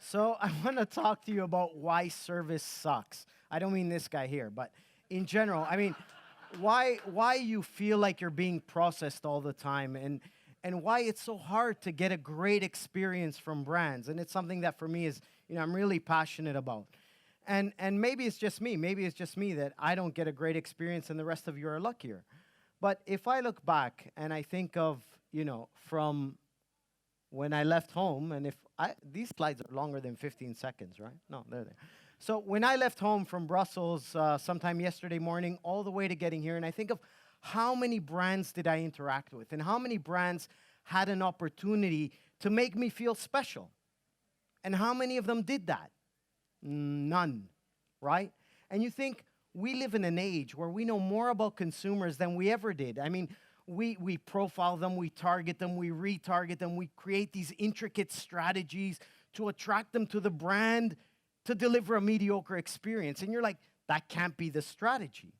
So I want to talk to you about why service sucks. I don't mean this guy here, but in general, I mean, why you feel like you're being processed all the time and why it's so hard to get a great experience from brands. And it's something that for me is, I'm really passionate about. And maybe it's just me. Maybe it's just me that I don't get a great experience and the rest of you are luckier. But if I look back and I think of, from when I left home, and these slides are longer than 15 seconds, right? No, they're there. So when I left home from Brussels sometime yesterday morning all the way to getting here, and I think of how many brands did I interact with and how many brands had an opportunity to make me feel special. And how many of them did that? None, right? And you think we live in an age where we know more about consumers than we ever did. I mean, we profile them, we target them, we retarget them, we create these intricate strategies to attract them to the brand to deliver a mediocre experience. And you're like, that can't be the strategy.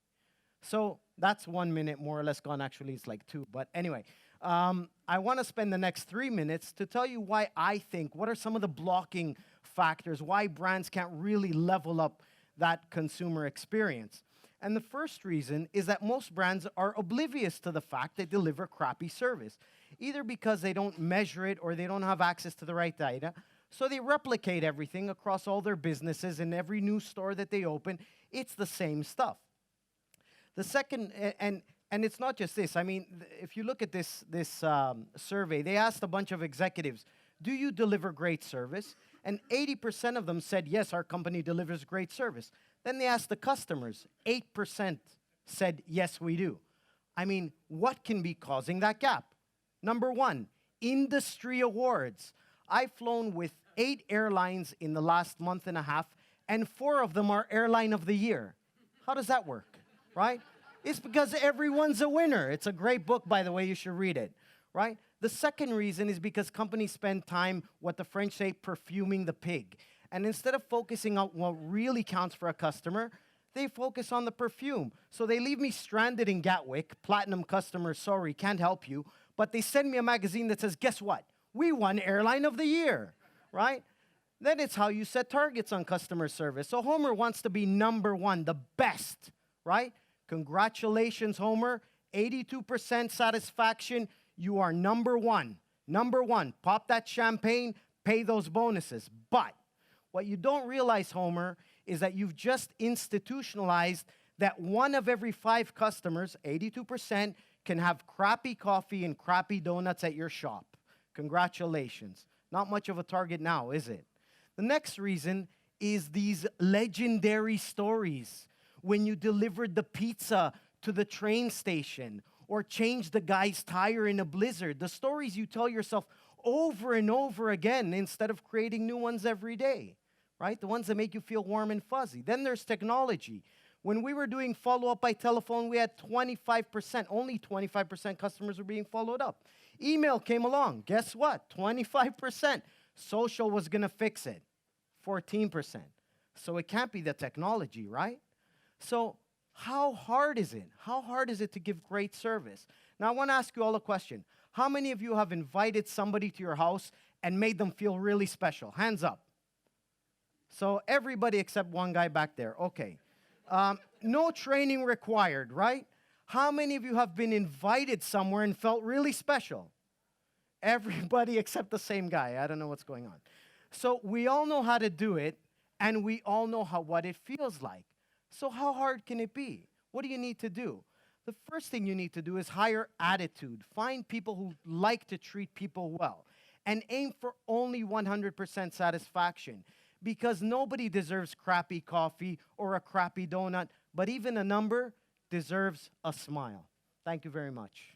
So that's 1 minute more or less gone. Actually, it's like 2. But anyway, I want to spend the next 3 minutes to tell you why I think, what are some of the blocking factors, why brands can't really level up that consumer experience. And the first reason is that most brands are oblivious to the fact they deliver crappy service, either because they don't measure it or they don't have access to the right data. So they replicate everything across all their businesses and every new store that they open. It's the same stuff. The second, and it's not just this. I mean, if you look at this survey, they asked a bunch of executives, do you deliver great service? And 80% of them said, yes, our company delivers great service. Then they asked the customers. 8% said, yes, we do. I mean, what can be causing that gap? Number one, industry awards. I've flown with 8 airlines in the last month and a half, and 4 of them are Airline of the Year. How does that work, right? It's because everyone's a winner. It's a great book, by the way. You should read it, right? The second reason is because companies spend time, what the French say, perfuming the pig. And instead of focusing on what really counts for a customer, they focus on the perfume. So they leave me stranded in Gatwick, platinum customer, sorry, can't help you. But they send me a magazine that says, guess what? We won Airline of the Year, right? Then it's how you set targets on customer service. So Homer wants to be number one, the best, right? Congratulations, Homer. 82% satisfaction. You are number one. Number one. Pop that champagne, pay those bonuses. But what you don't realize, Homer, is that you've just institutionalized that 1 of every 5 customers, 82%, can have crappy coffee and crappy donuts at your shop. Congratulations. Not much of a target now, is it? The next reason is these legendary stories. When you delivered the pizza to the train station or changed the guy's tire in a blizzard. The stories you tell yourself over and over again instead of creating new ones every day, right? The ones that make you feel warm and fuzzy. Then there's technology. When we were doing follow-up by telephone, we had 25%, only 25% customers were being followed up. Email came along. Guess what? 25%. Social was going to fix it. 14%. So it can't be the technology, right? So how hard is it? How hard is it to give great service? Now, I want to ask you all a question. How many of you have invited somebody to your house and made them feel really special? Hands up. So everybody except one guy back there. Okay. No training required, right? How many of you have been invited somewhere and felt really special? Everybody except the same guy. I don't know what's going on. So we all know how to do it, and we all know what it feels like. So how hard can it be? What do you need to do? The first thing you need to do is hire attitude. Find people who like to treat people well. And aim for only 100% satisfaction. Because nobody deserves crappy coffee or a crappy donut, but even a number deserves a smile. Thank you very much.